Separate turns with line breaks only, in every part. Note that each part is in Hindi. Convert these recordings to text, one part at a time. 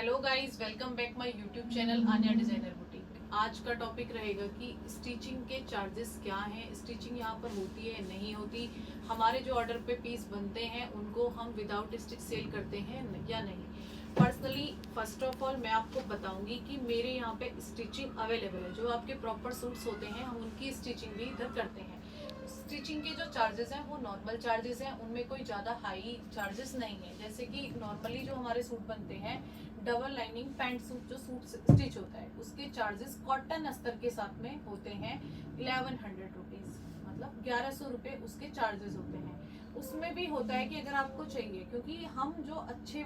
Hello guys, welcome back my YouTube channel Anya designer boutique. आज का टॉपिक रहेगा कि स्टिचिंग के चार्जेस क्या हैं, स्टिचिंग यहाँ पर होती है नहीं होती, हमारे जो ऑर्डर पे पीस बनते हैं उनको हम विदाउट स्टिच सेल करते हैं या नहीं। पर्सनली फर्स्ट ऑफ ऑल मैं आपको बताऊंगी कि मेरे यहाँ पे स्टिचिंग अवेलेबल है। जो आपके प्रॉपर सूट्स होते हैं हम उनकी स्टिचिंग भी इधर करते हैं। स्टिचिंग के जो चार्जेस हैं वो नॉर्मल चार्जेस हैं, उनमें कोई ज़्यादा हाई चार्जेस नहीं है। जैसे कि नॉर्मली जो हमारे सूट बनते हैं डबल लाइनिंग पैंट सूट, जो सूट स्टिच होता है उसके चार्जेस कॉटन अस्तर के साथ में होते हैं 1100 रुपीज़, मतलब 1100 रुपये उसके चार्जेस होते हैं। उसमें भी होता है कि अगर आपको चाहिए, क्योंकि हम जो अच्छे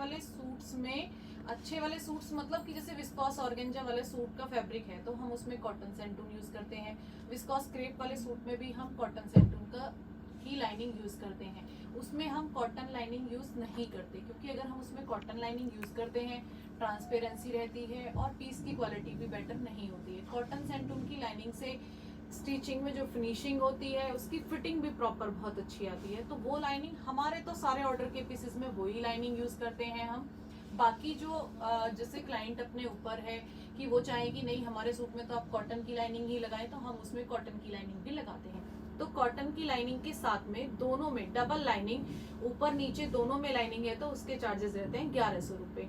वाले सूट्स मतलब कि जैसे विस्कॉस ऑर्गेंजा वाले सूट का फैब्रिक है तो हम उसमें कॉटन सेंटून यूज करते हैं। विस्कॉस क्रेप वाले सूट में भी हम कॉटन सेंटून का ही लाइनिंग यूज करते हैं। उसमें हम कॉटन लाइनिंग यूज नहीं करते, क्योंकि अगर हम उसमें कॉटन लाइनिंग यूज करते हैं ट्रांसपेरेंसी रहती है और पीस की क्वालिटी भी बेटर नहीं होती है। कॉटन सेंटून की लाइनिंग से स्टिचिंग में जो फिनिशिंग होती है उसकी फिटिंग भी प्रॉपर बहुत अच्छी आती है। तो वो लाइनिंग हमारे तो सारे ऑर्डर के पीसेस में वही लाइनिंग यूज करते हैं हम। बाकी जो जैसे क्लाइंट अपने ऊपर है कि वो चाहे कि नहीं हमारे सूट में तो आप कॉटन की लाइनिंग ही लगाएं, तो हम उसमें कॉटन की लाइनिंग भी लगाते हैं। तो कॉटन की लाइनिंग के साथ में दोनों में डबल लाइनिंग ऊपर नीचे दोनों में लाइनिंग है तो उसके चार्जेस रहते हैं 1100 रुपये।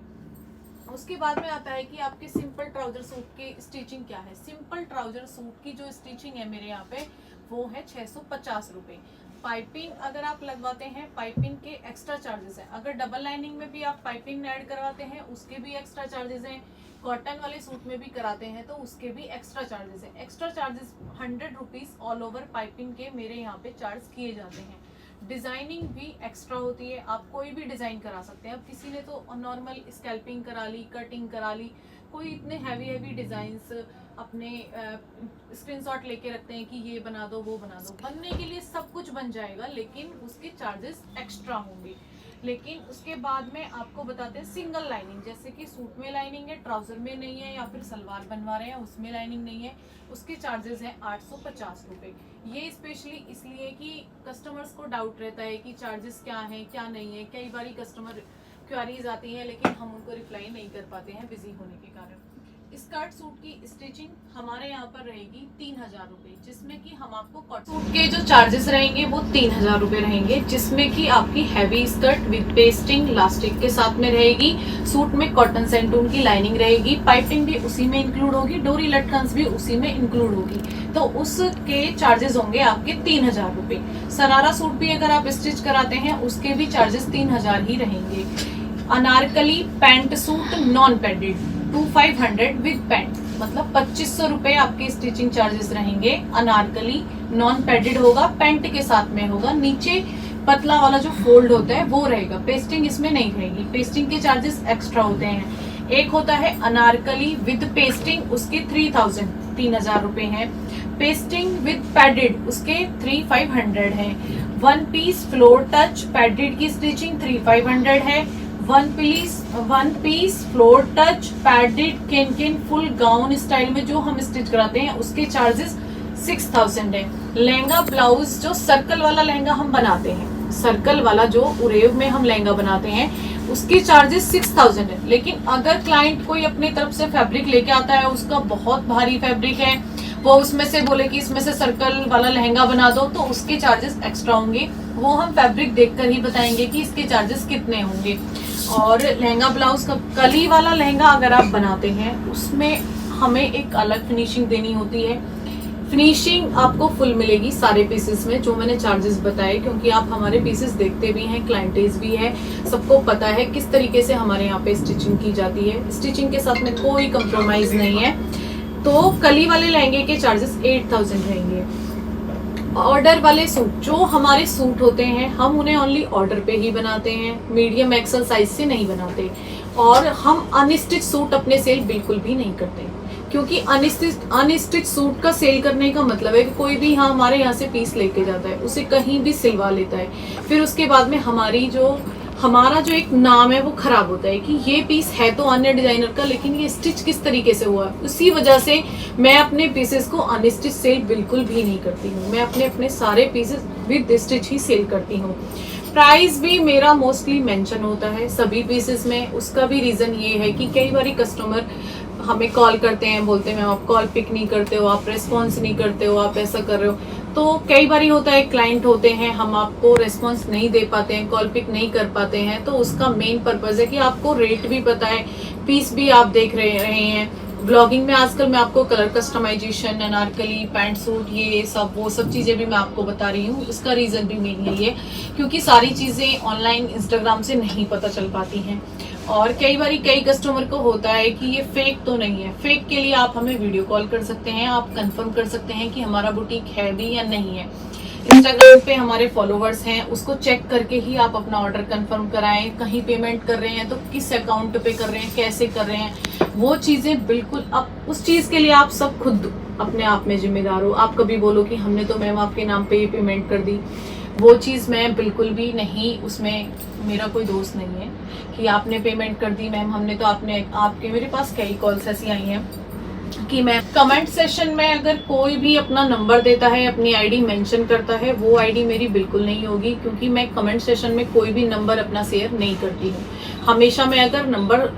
उसके बाद में आता है कि आपके सिंपल ट्राउजर सूट की स्टिचिंग क्या है। सिंपल ट्राउजर सूट की जो स्टिचिंग है मेरे यहाँ पे वो है 650 रुपये। पाइपिंग अगर आप लगवाते हैं पाइपिंग के एक्स्ट्रा चार्जेस हैं। अगर डबल लाइनिंग में भी आप पाइपिंग ऐड करवाते हैं उसके भी एक्स्ट्रा चार्जेस हैं। कॉटन वाले सूट में भी कराते हैं तो उसके भी एक्स्ट्रा चार्जेस हैं। Extra charges 100 rupees all over piping के मेरे यहाँ पे चार्ज किए जाते हैं। डिजाइनिंग भी एक्स्ट्रा होती है, आप कोई भी डिजाइन करा सकते हैं। अब किसी ने तो नॉर्मल स्कैल्पिंग करा ली, कटिंग करा ली, कोई इतने हैवी डिजाइंस अपने स्क्रीनशॉट लेके रखते हैं कि ये बना दो वो बना दो। बनने के लिए सब कुछ बन जाएगा लेकिन उसके चार्जेस एक्स्ट्रा होंगे। लेकिन उसके बाद में आपको बताते हैं सिंगल लाइनिंग, जैसे कि सूट में लाइनिंग है ट्राउजर में नहीं है, या फिर सलवार बनवा रहे हैं उसमें लाइनिंग नहीं है, उसके चार्जेस हैं 850 रुपये। ये स्पेशली इसलिए कि कस्टमर्स को डाउट रहता है कि चार्जेस क्या हैं क्या नहीं है। कई बार कस्टमर क्वेरीज आती हैं लेकिन हम उनको रिप्लाई नहीं कर पाते हैं बिजी होने के कारण। स्कर्ट सूट की स्टिचिंग हमारे यहाँ पर रहेगी 3000 रुपये, जिसमें कि हम आपको कॉटन सूट के जो चार्जेस रहेंगे वो 3000 रुपये रहेंगे, जिसमें कि आपकी heavy skirt with pasting elastic के साथ में रहेगी। सूट में कॉटन सेंटून की लाइनिंग रहेगी, पाइपिंग भी उसी में इंक्लूड होगी, डोरी लटकन्स भी उसी में इंक्लूड होगी, तो उसके चार्जेस होंगे आपके 3000 रुपये। सरारा सूट भी अगर आप स्टिच कराते हैं उसके भी चार्जेस 3000 ही रहेंगे। Anarkali pant suit non padded 2500 with pant, मतलब 2500 रुपये आपके स्टिचिंग चार्जेस रहेंगे। अनारकली नॉन पैडेड होगा, पैंट के साथ में होगा, नीचे पतला वाला जो फोल्ड होता है वो रहेगा, पेस्टिंग इसमें नहीं रहेगी, पेस्टिंग के चार्जेस एक्स्ट्रा होते हैं। एक होता है अनारकली विद पेस्टिंग, उसके 3000 रुपये हैं। पेस्टिंग विद पैडेड उसके 3500 है। One piece floor touch padded की स्टिचिंग 3500 है। One piece floor touch padded केन फुल गाउन स्टाइल में जो हम स्टिच कराते हैं उसके चार्जेस 6000 है। लहंगा ब्लाउज जो सर्कल वाला लहंगा हम बनाते हैं, सर्कल वाला जो उरेव में हम लहंगा बनाते हैं उसके चार्जेस 6000 है। लेकिन अगर क्लाइंट कोई अपनी तरफ से फैब्रिक लेके आता है, उसका बहुत भारी फैब्रिक है, वो उसमें से बोले कि इसमें से सर्कल वाला लहंगा बना दो, तो उसके चार्जेस एक्स्ट्रा होंगे। वो हम फैब्रिक देखकर ही बताएंगे कि इसके चार्जेस कितने होंगे। और लहंगा ब्लाउज का कली वाला लहंगा अगर आप बनाते हैं उसमें हमें एक अलग फिनिशिंग देनी होती है। फिनिशिंग आपको फुल मिलेगी सारे पीसेस में जो मैंने चार्जेस बताए, क्योंकि आप हमारे पीसेस देखते भी हैं, क्लाइंटेज भी है, सबको पता है किस तरीके से हमारे यहाँ पे स्टिचिंग की जाती है। स्टिचिंग के साथ में कोई कंप्रोमाइज नहीं है। तो कली वाले लहंगे के चार्जेस 8000 रहेंगे। ऑर्डर वाले सूट जो हमारे सूट होते हैं हम उन्हें ओनली ऑर्डर पे ही बनाते हैं, मीडियम एक्सल साइज से नहीं बनाते। और हम अनस्टिच सूट अपने सेल बिल्कुल भी नहीं करते, क्योंकि अनस्टिच सूट का सेल करने का मतलब है कि कोई भी हमारे यहाँ से पीस लेके जाता है उसे कहीं भी सिलवा लेता है, फिर उसके बाद में हमारा जो एक नाम है वो खराब होता है कि ये पीस है तो अन्य डिजाइनर का लेकिन ये स्टिच किस तरीके से हुआ। उसी वजह से मैं अपने पीसेस को अनस्टिच सेल बिल्कुल भी नहीं करती हूँ। मैं अपने सारे पीसेस विद स्टिच ही सेल करती हूँ। प्राइस भी मेरा मोस्टली मेंशन होता है सभी पीसेस में। उसका भी रीजन ये है कि कई बार कस्टमर हमें कॉल करते हैं, बोलते हैं मैम आप कॉल पिक नहीं करते हो, आप रेस्पॉन्स नहीं करते हो, आप ऐसा कर रहे हो। तो कई बार होता है क्लाइंट होते हैं, हम आपको रेस्पॉन्स नहीं दे पाते हैं, कॉल पिक नहीं कर पाते हैं। तो उसका मेन पर्पज है कि आपको रेट भी पता है, पीस भी आप देख रहे हैं। ब्लॉगिंग में आजकल मैं आपको colour customisation, anarkali, pant suit, ये सब वो सब चीज़ें भी मैं आपको बता रही हूँ। इसका रीज़न भी मेन यही है क्योंकि सारी चीज़ें ऑनलाइन इंस्टाग्राम से नहीं पता चल पाती हैं। और कई बार कई कस्टमर को होता है कि ये फेक तो नहीं है। फेक के लिए आप हमें वीडियो कॉल कर सकते हैं, आप कंफर्म कर सकते हैं कि हमारा बुटीक है भी या नहीं है। इंस्टाग्राम पे हमारे फॉलोवर्स हैं, उसको चेक करके ही आप अपना ऑर्डर कंफर्म कराएं। कहीं पेमेंट कर रहे हैं तो किस अकाउंट पे कर रहे हैं, कैसे कर रहे हैं, वो चीजें बिल्कुल अब उस चीज के लिए आप सब खुद अपने आप में जिम्मेदार हो। आप कभी बोलो कि हमने तो मैम आपके नाम पे ये पेमेंट कर दी, वो चीज मैं बिल्कुल भी नहीं, उसमें मेरा कोई दोस्त नहीं है कि आपने पेमेंट कर दी मैम हमने तो आपके मेरे पास कई कॉल्स ऐसी आई हैं कि मैं कमेंट सेशन में अगर कोई भी अपना नंबर देता है, अपनी आईडी मेंशन करता है, वो आईडी मेरी बिल्कुल नहीं होगी क्योंकि मैं कमेंट सेशन में कोई भी नंबर अपना शेयर नहीं करती हूँ। हमेशा मैं अगर नंबर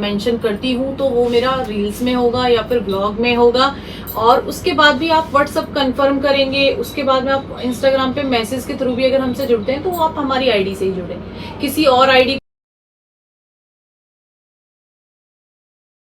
मेंशन करती हूँ तो वो मेरा रील्स में होगा या फिर ब्लॉग में होगा। और उसके बाद भी आप व्हाट्सअप कंफर्म करेंगे, उसके बाद में आप इंस्टाग्राम पे मैसेज के थ्रू भी अगर हमसे जुड़ते हैं तो आप हमारी आईडी से ही जुड़े, किसी और आईडी